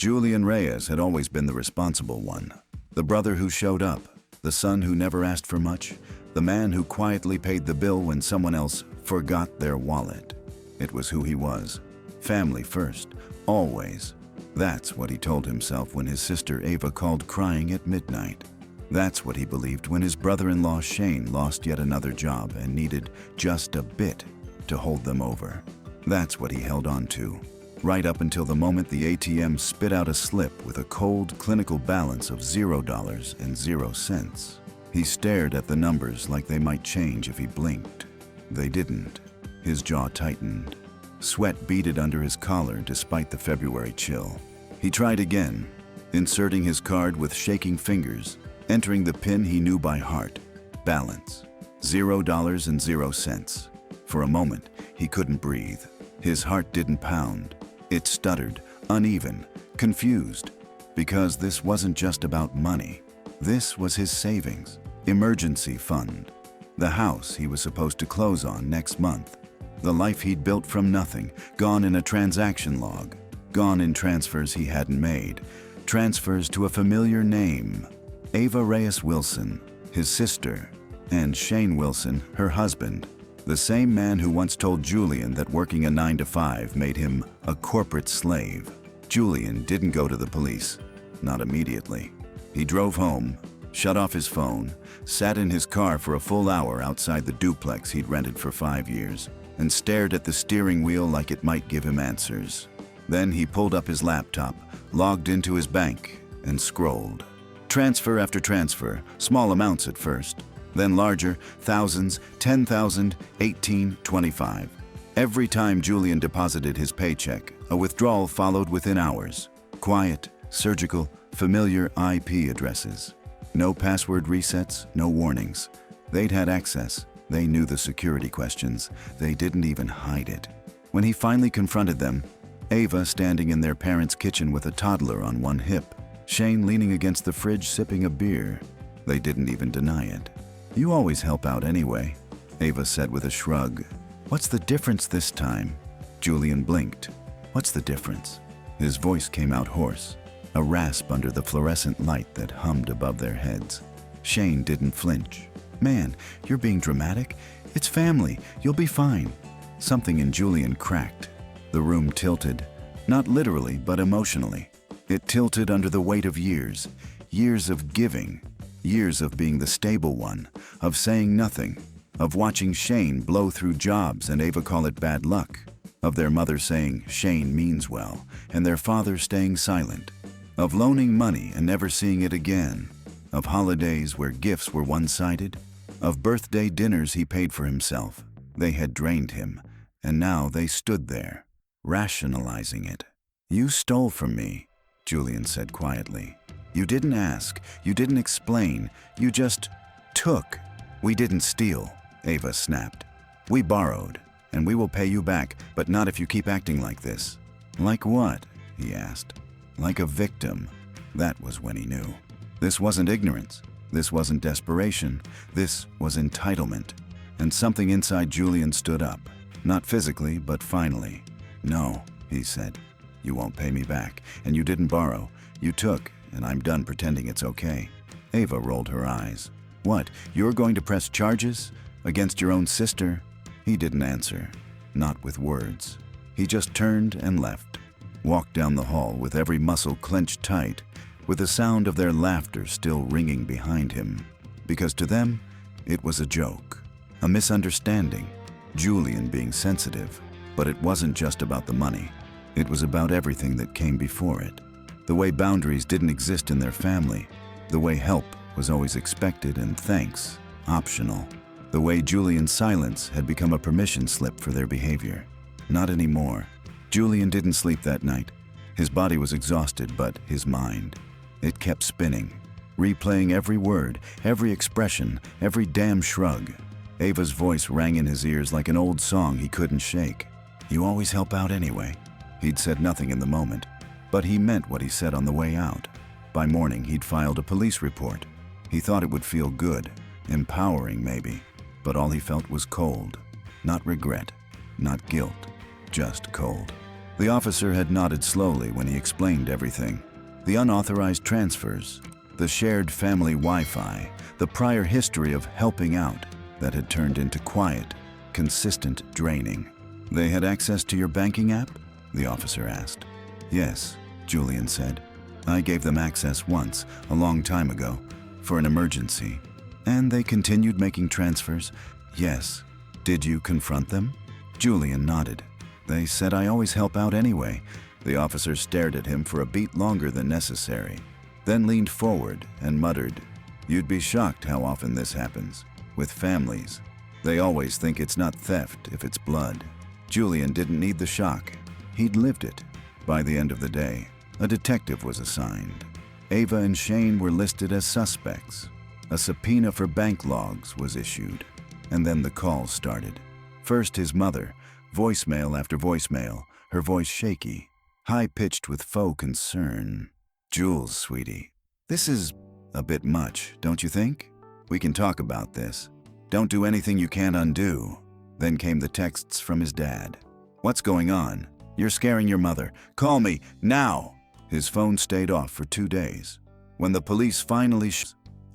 Julian Reyes had always been the responsible one. The brother who showed up, the son who never asked for much, the man who quietly paid the bill when someone else forgot their wallet. It was who he was. Family first, always. That's what he told himself when his sister Ava called crying at midnight. That's what he believed when his brother-in-law Shane lost yet another job and needed just a bit to hold them over. That's what he held on to, right up until the moment the ATM spit out a slip with a cold, clinical balance of $0.00. He stared at the numbers like they might change if he blinked. They didn't. His jaw tightened. Sweat beaded under his collar despite the February chill. He tried again, inserting his card with shaking fingers, entering the PIN he knew by heart. Balance. $0.00. For a moment, he couldn't breathe. His heart didn't pound. It stuttered, uneven, confused. Because this wasn't just about money. This was his savings, emergency fund. The house he was supposed to close on next month. The life he'd built from nothing, gone in a transaction log. Gone in transfers he hadn't made. Transfers to a familiar name. Ava Reyes Wilson, his sister, and Shane Wilson, her husband. The same man who once told Julian that working a 9-to-5 made him a corporate slave. Julian didn't go to the police, not immediately. He drove home, shut off his phone, sat in his car for a full hour outside the duplex he'd rented for 5 years, and stared at the steering wheel like it might give him answers. Then he pulled up his laptop, logged into his bank, and scrolled. Transfer after transfer, small amounts at first, then larger, thousands, 10,000, 18, 25. Every time Julian deposited his paycheck, a withdrawal followed within hours. Quiet, surgical, familiar IP addresses. No password resets, no warnings. They'd had access. They knew the security questions. They didn't even hide it. When he finally confronted them, Ava standing in their parents' kitchen with a toddler on one hip, Shane leaning against the fridge sipping a beer. They didn't even deny it. "You always help out anyway," Ava said with a shrug. "What's the difference this time?" Julian blinked. "What's the difference?" His voice came out hoarse, a rasp under the fluorescent light that hummed above their heads. Shane didn't flinch. "Man, you're being dramatic. It's family. You'll be fine." Something in Julian cracked. The room tilted, not literally, but emotionally. It tilted under the weight of years, years of giving, years of being the stable one, of saying nothing, of watching Shane blow through jobs and Ava call it bad luck, of their mother saying Shane means well, and their father staying silent, of loaning money and never seeing it again, of holidays where gifts were one-sided, of birthday dinners he paid for himself. They had drained him, and now they stood there, rationalizing it. "You stole from me," Julian said quietly. "You didn't ask, you didn't explain, you just took." "We didn't steal," Ava snapped. "We borrowed, and we will pay you back, but not if you keep acting like this." "Like what?" he asked. "Like a victim." That was when he knew. This wasn't ignorance. This wasn't desperation. This was entitlement. And something inside Julian stood up. Not physically, but finally. "No," he said. "You won't pay me back, and you didn't borrow. You took, and I'm done pretending it's okay." Ava rolled her eyes. "What, you're going to press charges? Against your own sister?" He didn't answer. Not with words. He just turned and left. Walked down the hall with every muscle clenched tight, with the sound of their laughter still ringing behind him. Because to them, it was a joke. A misunderstanding. Julian being sensitive. But it wasn't just about the money. It was about everything that came before it. The way boundaries didn't exist in their family. The way help was always expected and thanks optional. The way Julian's silence had become a permission slip for their behavior. Not anymore. Julian didn't sleep that night. His body was exhausted, but his mind. It kept spinning, replaying every word, every expression, every damn shrug. Ava's voice rang in his ears like an old song he couldn't shake. "You always help out anyway." He'd said nothing in the moment, but he meant what he said on the way out. By morning, he'd filed a police report. He thought it would feel good, empowering maybe, but all he felt was cold. Not regret, not guilt, just cold. The officer had nodded slowly when he explained everything. The unauthorized transfers, the shared family Wi-Fi, the prior history of helping out that had turned into quiet, consistent draining. They had access to your banking app? The officer asked. Yes, Julian said. I gave them access once, a long time ago, for an emergency. And they continued making transfers? Yes. Did you confront them? Julian nodded. They said I always help out anyway. The officer stared at him for a beat longer than necessary, then leaned forward and muttered, "You'd be shocked how often this happens. With families. They always think it's not theft if it's blood." Julian didn't need the shock. He'd lived it. By the end of the day, a detective was assigned. Ava and Shane were listed as suspects. A subpoena for bank logs was issued. And then the calls started. First his mother, voicemail after voicemail, her voice shaky, high-pitched with faux concern. "Jules, sweetie, this is a bit much, don't you think? We can talk about this. Don't do anything you can't undo." Then came the texts from his dad. "What's going on? You're scaring your mother. Call me, now!" His phone stayed off for 2 days. When the police finally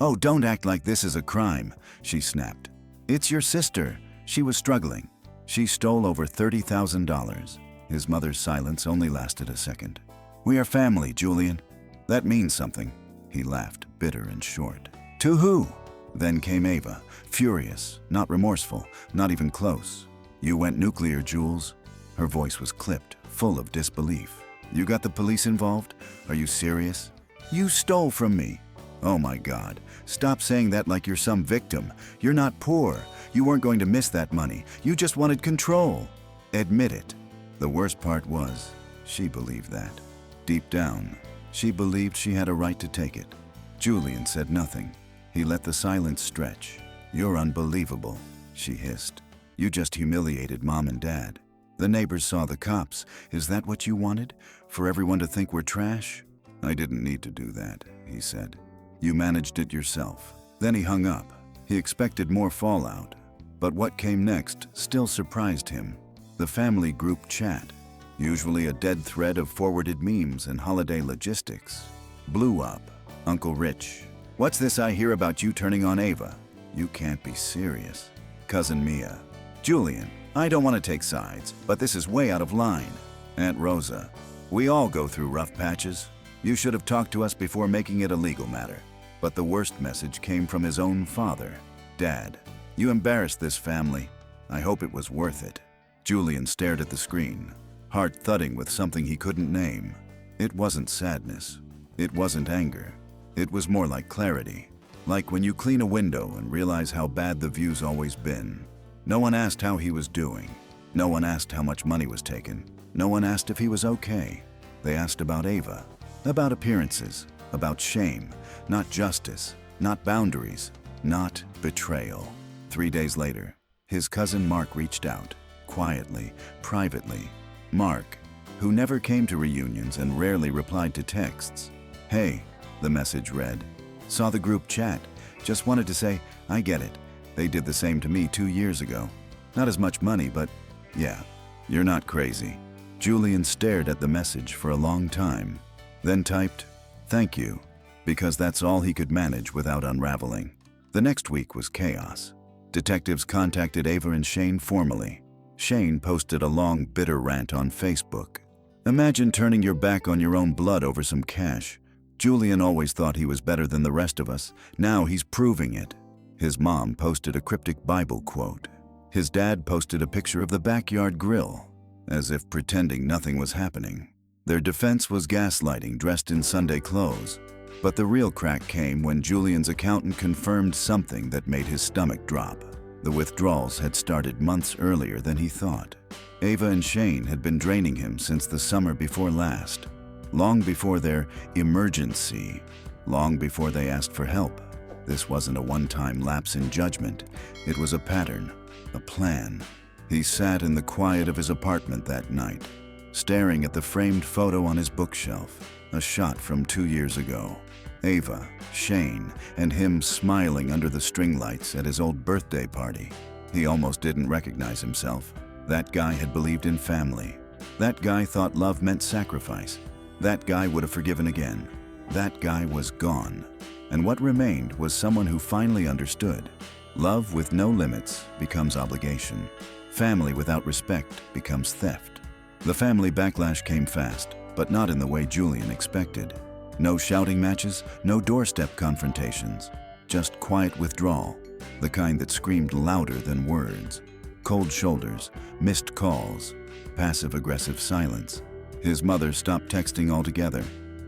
"Oh, don't act like this is a crime," she snapped. "It's your sister. She was struggling. She stole over $30,000. His mother's silence only lasted a second. "We are family, Julian. That means something." He laughed, bitter and short. "To who?" Then came Ava, furious, not remorseful, not even close. "You went nuclear, Jules." Her voice was clipped, full of disbelief. "You got the police involved? Are you serious? You stole from me." "Oh my God, stop saying that like you're some victim. You're not poor. You weren't going to miss that money. You just wanted control. Admit it." The worst part was, she believed that. Deep down, she believed she had a right to take it. Julian said nothing. He let the silence stretch. "You're unbelievable," she hissed. "You just humiliated Mom and Dad. The neighbors saw the cops. Is that what you wanted? For everyone to think we're trash?" "I didn't need to do that," he said. "You managed it yourself." Then he hung up. He expected more fallout. But what came next still surprised him. The family group chat, usually a dead thread of forwarded memes and holiday logistics, blew up. Uncle Rich, "What's this I hear about you turning on Ava? You can't be serious." Cousin Mia, "Julian, I don't want to take sides, but this is way out of line." Aunt Rosa, "We all go through rough patches. You should have talked to us before making it a legal matter." But the worst message came from his own father. "Dad, you embarrassed this family. I hope it was worth it." Julian stared at the screen, heart thudding with something he couldn't name. It wasn't sadness. It wasn't anger. It was more like clarity. Like when you clean a window and realize how bad the view's always been. No one asked how he was doing. No one asked how much money was taken. No one asked if he was okay. They asked about Ava, about appearances, about shame, not justice, not boundaries, not betrayal. 3 days later, his cousin Mark reached out, quietly, privately. Mark, who never came to reunions and rarely replied to texts. "Hey," the message read. "Saw the group chat. Just wanted to say, I get it. They did the same to me 2 years ago. Not as much money, but yeah, you're not crazy." Julian stared at the message for a long time, then typed, "Thank you," because that's all he could manage without unraveling. The next week was chaos. Detectives contacted Ava and Shane formally. Shane posted a long, bitter rant on Facebook. "Imagine turning your back on your own blood over some cash. Julian always thought he was better than the rest of us. Now he's proving it." His mom posted a cryptic Bible quote. His dad posted a picture of the backyard grill, as if pretending nothing was happening. Their defense was gaslighting dressed in Sunday clothes. But the real crack came when Julian's accountant confirmed something that made his stomach drop. The withdrawals had started months earlier than he thought. Ava and Shane had been draining him since the summer before last, long before their emergency, long before they asked for help. This wasn't a one-time lapse in judgment. It was a pattern, a plan. He sat in the quiet of his apartment that night, staring at the framed photo on his bookshelf, a shot from 2 years ago. Ava, Shane, and him smiling under the string lights at his old birthday party. He almost didn't recognize himself. That guy had believed in family. That guy thought love meant sacrifice. That guy would have forgiven again. That guy was gone. And what remained was someone who finally understood. Love with no limits becomes obligation. Family without respect becomes theft. The family backlash came fast, but not in the way Julian expected. No shouting matches, no doorstep confrontations. Just quiet withdrawal, the kind that screamed louder than words. Cold shoulders, missed calls, passive-aggressive silence. His mother stopped texting altogether.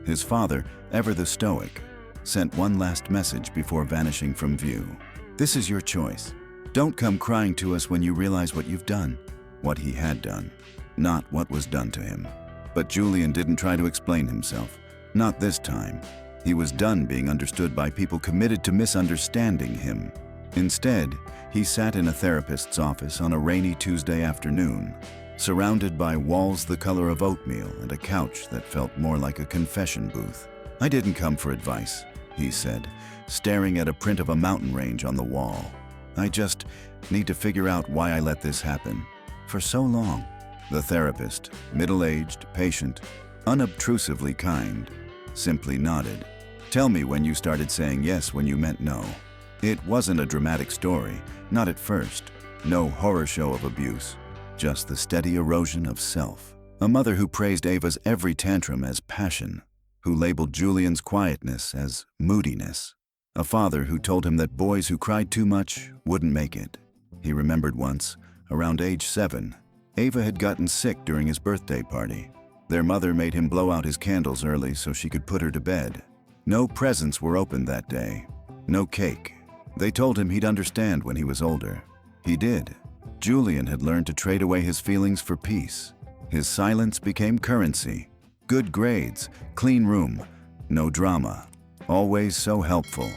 His father, ever the stoic, sent one last message before vanishing from view. This is your choice. Don't come crying to us when you realize what you've done. What he had done, not what was done to him. But Julian didn't try to explain himself. Not this time. He was done being understood by people committed to misunderstanding him. Instead, he sat in a therapist's office on a rainy Tuesday afternoon, surrounded by walls the color of oatmeal and a couch that felt more like a confession booth. "I didn't come for advice," he said, staring at a print of a mountain range on the wall. "I just need to figure out why I let this happen for so long." The therapist, middle-aged, patient, unobtrusively kind, simply nodded. "Tell me when you started saying yes when you meant no." It wasn't a dramatic story, not at first. No horror show of abuse, just the steady erosion of self. A mother who praised Ava's every tantrum as passion, who labeled Julian's quietness as moodiness. A father who told him that boys who cried too much wouldn't make it. He remembered once, around age 7, Ava had gotten sick during his birthday party. Their mother made him blow out his candles early so she could put her to bed. No presents were opened that day. No cake. They told him he'd understand when he was older. He did. Julian had learned to trade away his feelings for peace. His silence became currency. Good grades, clean room, no drama. Always so helpful,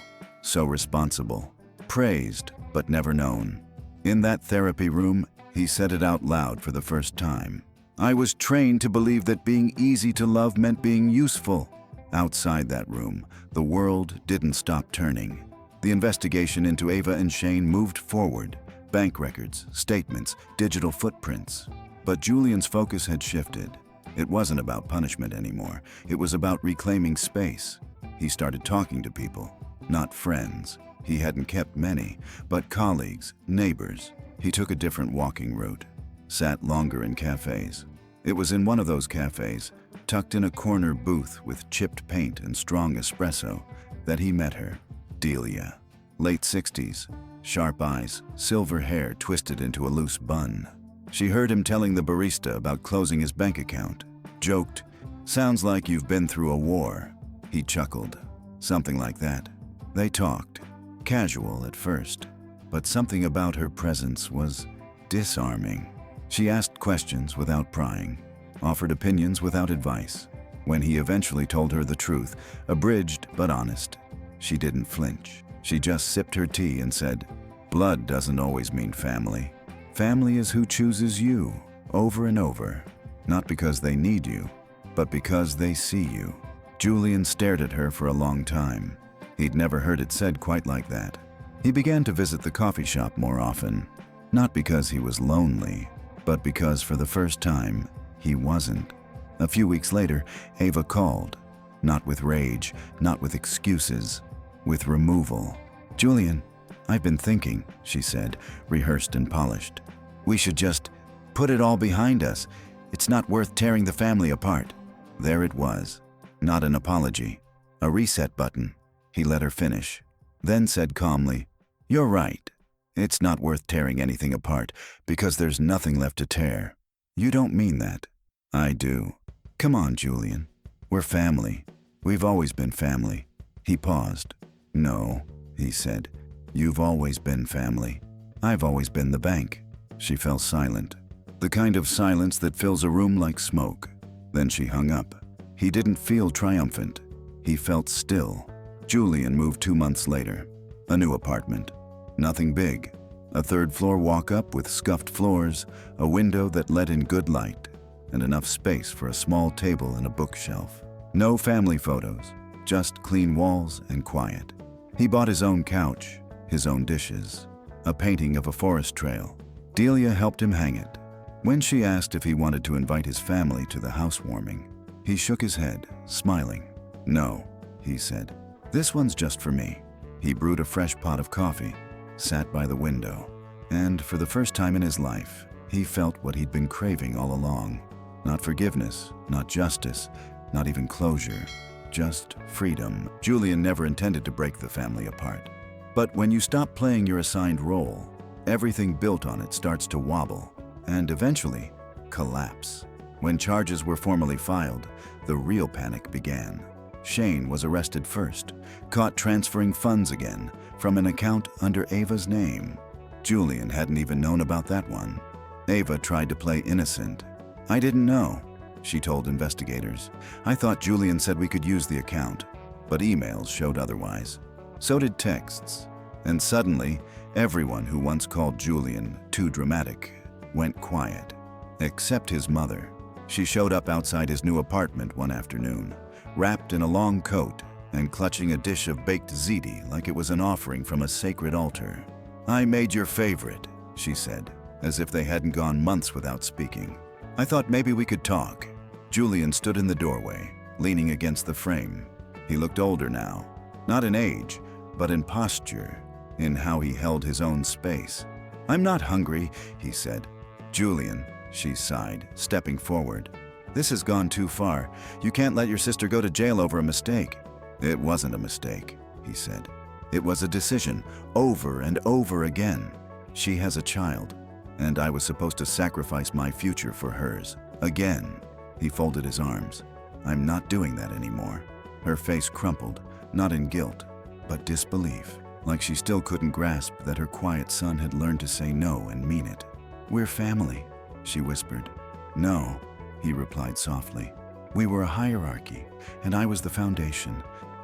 so responsible. Praised, but never known. In that therapy room, he said it out loud for the first time. "I was trained to believe that being easy to love meant being useful." Outside that room, the world didn't stop turning. The investigation into Ava and Shane moved forward. Bank records, statements, digital footprints. But Julian's focus had shifted. It wasn't about punishment anymore. It was about reclaiming space. He started talking to people, not friends. He hadn't kept many, but colleagues, neighbors. He took a different walking route, sat longer in cafes. It was in one of those cafes, tucked in a corner booth with chipped paint and strong espresso, that he met her. Delia, late 60s, sharp eyes, silver hair twisted into a loose bun. She heard him telling the barista about closing his bank account, joked, "Sounds like you've been through a war." He chuckled, something like that. They talked, casual at first, but something about her presence was disarming. She asked questions without prying, offered opinions without advice. When he eventually told her the truth, abridged but honest, she didn't flinch. She just sipped her tea and said, "Blood doesn't always mean family. Family is who chooses you, over and over. Not because they need you, but because they see you." Julian stared at her for a long time. He'd never heard it said quite like that. He began to visit the coffee shop more often, not because he was lonely, but because for the first time, he wasn't. A few weeks later, Ava called, not with rage, not with excuses, with removal. "Julian, I've been thinking," she said, rehearsed and polished. "We should just put it all behind us. It's not worth tearing the family apart." There it was. Not an apology. A reset button. He let her finish, then said calmly, "You're right. It's not worth tearing anything apart because there's nothing left to tear." "You don't mean that." "I do. Come on, Julian. We're family. We've always been family." He paused. "No," he said. "You've always been family. I've always been the bank." She fell silent. The kind of silence that fills a room like smoke. Then she hung up. He didn't feel triumphant. He felt still. Julian moved 2 months later. A new apartment. Nothing big. A third-floor walk-up with scuffed floors, a window that let in good light, and enough space for a small table and a bookshelf. No family photos, just clean walls and quiet. He bought his own couch, his own dishes, a painting of a forest trail. Delia helped him hang it. When she asked if he wanted to invite his family to the housewarming, he shook his head, smiling. "No," he said. "This one's just for me." He brewed a fresh pot of coffee, sat by the window, and for the first time in his life, he felt what he'd been craving all along. Not forgiveness, not justice, not even closure, just freedom. Julian never intended to break the family apart. But when you stop playing your assigned role, everything built on it starts to wobble and eventually collapse. When charges were formally filed, the real panic began. Shane was arrested first, caught transferring funds again from an account under Ava's name. Julian hadn't even known about that one. Ava tried to play innocent. "I didn't know," she told investigators. "I thought Julian said we could use the account," but emails showed otherwise. So did texts. And suddenly, everyone who once called Julian too dramatic went quiet, except his mother. She showed up outside his new apartment one afternoon, wrapped in a long coat and clutching a dish of baked ziti like it was an offering from a sacred altar. "I made your favorite," she said, as if they hadn't gone months without speaking. "I thought maybe we could talk." Julian stood in the doorway, leaning against the frame. He looked older now, not in age, but in posture, in how he held his own space. "I'm not hungry," he said. "Julian," she sighed, stepping forward. "This has gone too far. You can't let your sister go to jail over a mistake." "It wasn't a mistake," he said. "It was a decision, over and over again. She has a child, and I was supposed to sacrifice my future for hers. Again." He folded his arms. "I'm not doing that anymore." Her face crumpled, not in guilt, but disbelief, like she still couldn't grasp that her quiet son had learned to say no and mean it. "We're family," she whispered. "No," he replied softly. "We were a hierarchy, and I was the foundation.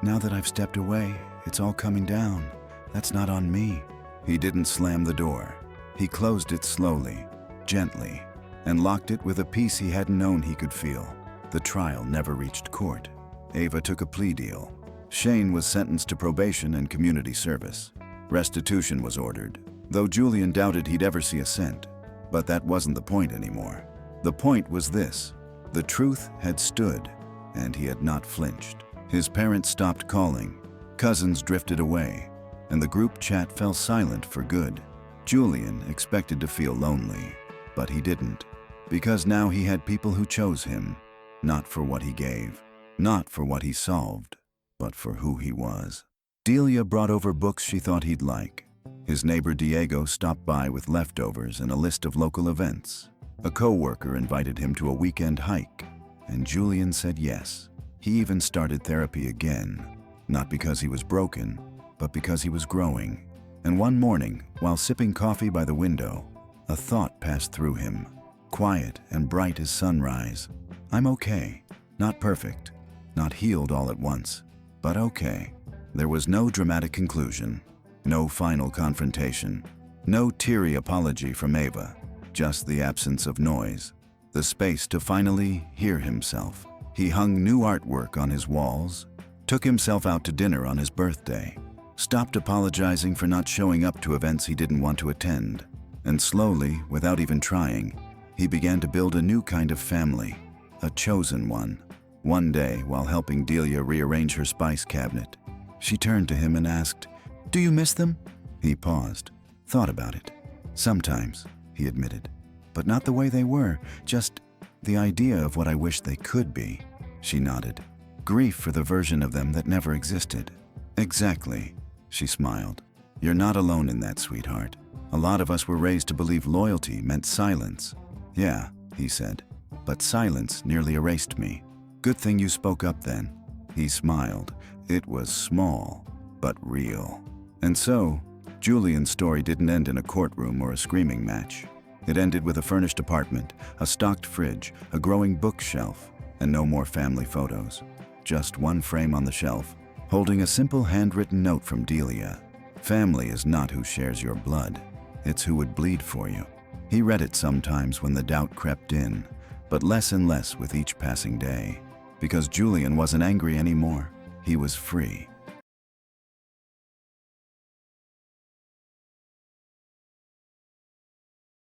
Now that I've stepped away, it's all coming down. That's not on me." He didn't slam the door. He closed it slowly, gently, and locked it with a peace he hadn't known he could feel. The trial never reached court. Ava took a plea deal. Shane was sentenced to probation and community service. Restitution was ordered, though Julian doubted he'd ever see a cent. But that wasn't the point anymore. The point was this: the truth had stood, and he had not flinched. His parents stopped calling, cousins drifted away, and the group chat fell silent for good. Julian expected to feel lonely, but he didn't, because now he had people who chose him, not for what he gave, not for what he solved, but for who he was. Delia brought over books she thought he'd like. His neighbor Diego stopped by with leftovers and a list of local events. A co-worker invited him to a weekend hike, and Julian said yes. He even started therapy again, not because he was broken, but because he was growing. And one morning, while sipping coffee by the window, a thought passed through him, quiet and bright as sunrise. "I'm okay. Not perfect, not healed all at once, but okay." There was no dramatic conclusion, no final confrontation, no teary apology from Ava, just the absence of noise, the space to finally hear himself. He hung new artwork on his walls, took himself out to dinner on his birthday, stopped apologizing for not showing up to events he didn't want to attend, and slowly, without even trying, he began to build a new kind of family, a chosen one. One day, while helping Delia rearrange her spice cabinet, she turned to him and asked, "Do you miss them?" He paused, thought about it. "Sometimes," he admitted, "but not the way they were, just the idea of what I wish they could be." She nodded. "Grief for the version of them that never existed." "Exactly," she smiled. "You're not alone in that, sweetheart. A lot of us were raised to believe loyalty meant silence." "Yeah," he said, "but silence nearly erased me." "Good thing you spoke up then." He smiled. It was small, but real. And so, Julian's story didn't end in a courtroom or a screaming match. It ended with a furnished apartment, a stocked fridge, a growing bookshelf, and no more family photos. Just one frame on the shelf, holding a simple handwritten note from Delia. "Family is not who shares your blood. It's who would bleed for you." He read it sometimes when the doubt crept in, but less and less with each passing day. Because Julian wasn't angry anymore. He was free.